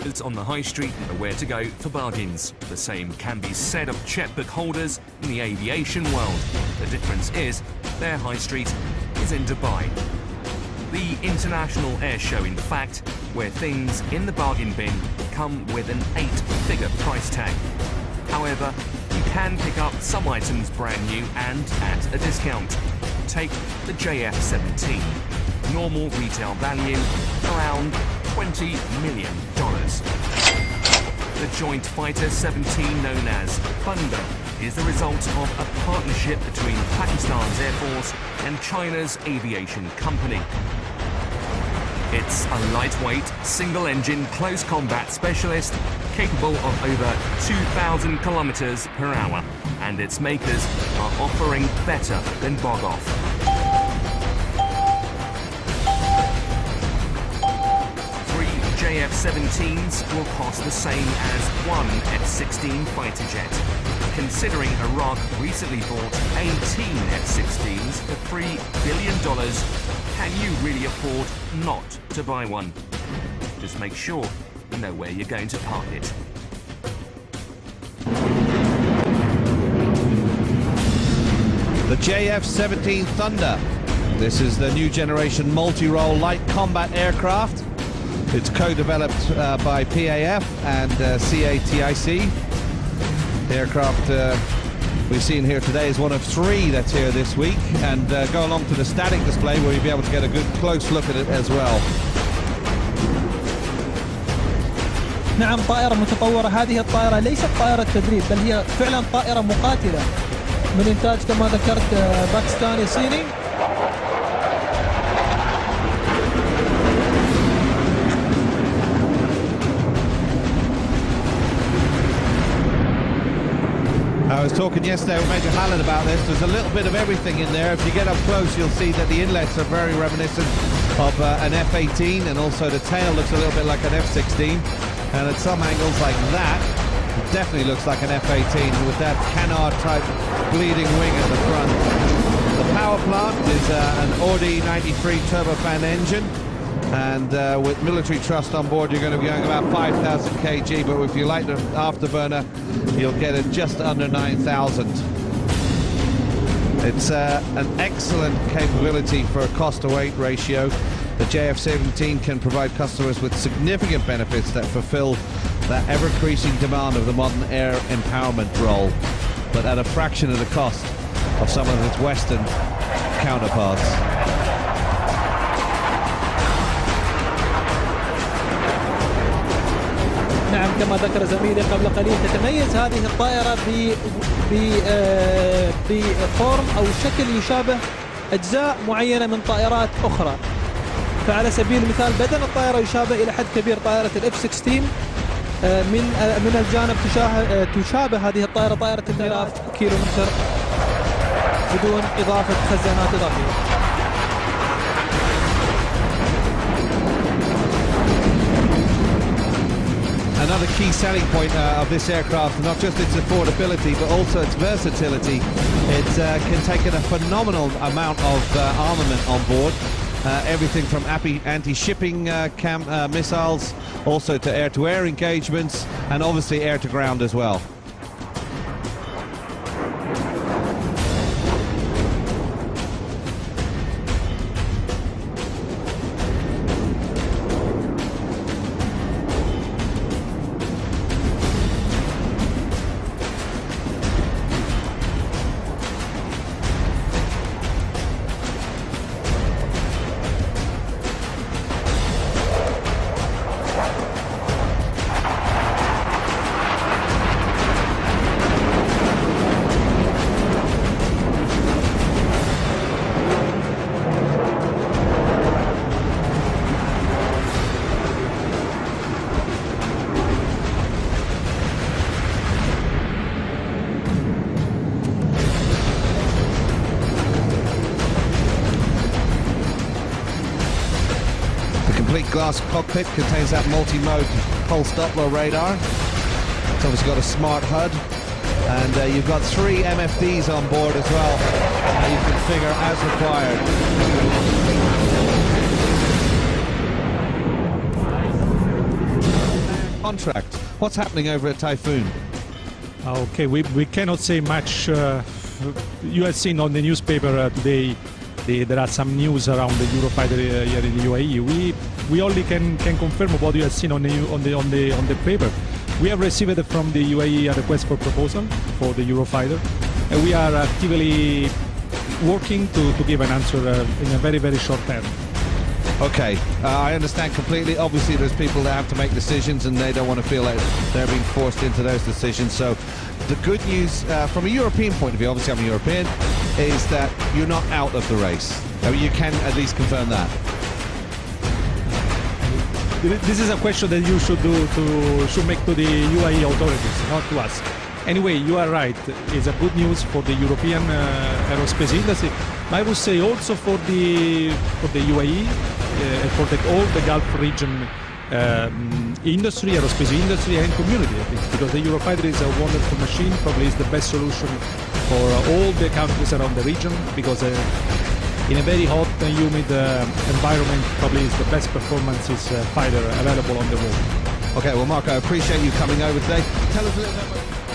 shoppers on the high street know where to go for bargains. The same can be said of checkbook holders in the aviation world. The difference is their high street is in Dubai. The International Air Show, in fact, where things in the bargain bin come with an 8-figure price tag. However, you can pick up some items brand new and at a discount. Take the JF-17. Normal retail value around $20 million. The Joint Fighter 17, known as Thunder, is the result of a partnership between Pakistan's Air Force and China's aviation company. It's a lightweight, single-engine, close combat specialist capable of over 2,000 kilometers per hour, and its makers are offering better than bog-off. 3 JF-17s will cost the same as one F-16 fighter jet. Considering Iraq recently bought 18 F-16s for $3 billion, can you really afford not to buy one? Just make sure you know where you're going to park it. The JF-17 Thunder. This is the new generation multi-role light combat aircraft. It's co-developed by PAF and CATIC. The aircraft we've seen here today is one of 3 that's here this week, and go along to the static display where you'll be able to get a good close look at it as well. نعم، طائرة متطورة. هذه الطائرة ليست طائرة تدريب، بل هي فعلا طائرة مقاتلة من إنتاج كما ذكرت باكستاني صيني. I was talking yesterday with Major Hallen about this. There's a little bit of everything in there. If you get up close, you'll see that the inlets are very reminiscent of an F-18, and also the tail looks a little bit like an F-16. And at some angles like that, it definitely looks like an F-18 with that canard-type bleeding wing at the front. The power plant is an Audi 93 turbofan engine, and with military thrust on board, you're going to be going about 5,000 kg, but if you like the afterburner, you'll get it just under 9,000. It's an excellent capability for a cost-to-weight ratio. The JF-17 can provide customers with significant benefits that fulfill that ever-increasing demand of the modern air empowerment role, but at a fraction of the cost of some of its Western counterparts. نعم، كما ذكر زميلي قبل قليل، تتميز هذه الطائرة بفورم أو شكل يشابه أجزاء معينة من طائرات أخرى. فعلى سبيل المثال بدن الطائرة يشابه إلى حد كبير طائرة الF-16. من الجانب تشابه هذه الطائرة طائرة 3000 كيلومتر بدون إضافة خزانات إضافية. Another key selling point of this aircraft, not just its affordability, but also its versatility. It can take in a phenomenal amount of armament on board. Everything from anti-shipping missiles, also to air-to-air engagements, and obviously air-to-ground as well. Complete glass cockpit contains that multi-mode pulse Doppler radar. It's obviously got a smart HUD, and you've got 3 MFDs on board as well. You can configure as required. contract. What's happening over at Typhoon? Okay, we cannot say much. You have seen on the newspaper today, there are some news around the Eurofighter here in the UAE. We only can confirm what you have seen on the paper. We have received from the UAE a request for proposal for the Eurofighter, and we are actively working to give an answer in a very, very short term. Okay, I understand completely. Obviously, there's people that have to make decisions and they don't want to feel like they're being forced into those decisions. So the good news from a European point of view, obviously I'm a European, is that you're not out of the race. I mean, you can at least confirm that. This is a question that you should make to the UAE authorities, not to us. Anyway, you are right. It's a good news for the European aerospace industry. I would say also for the UAE, for all the Gulf region industry, aerospace industry and community, I think, because the Eurofighter is a wonderful machine. Probably is the best solution for all the countries around the region, because in a very hot and humid environment, probably is the best performances fighter available on the world. Okay, well, Marco, I appreciate you coming over today. Tell us a little bit about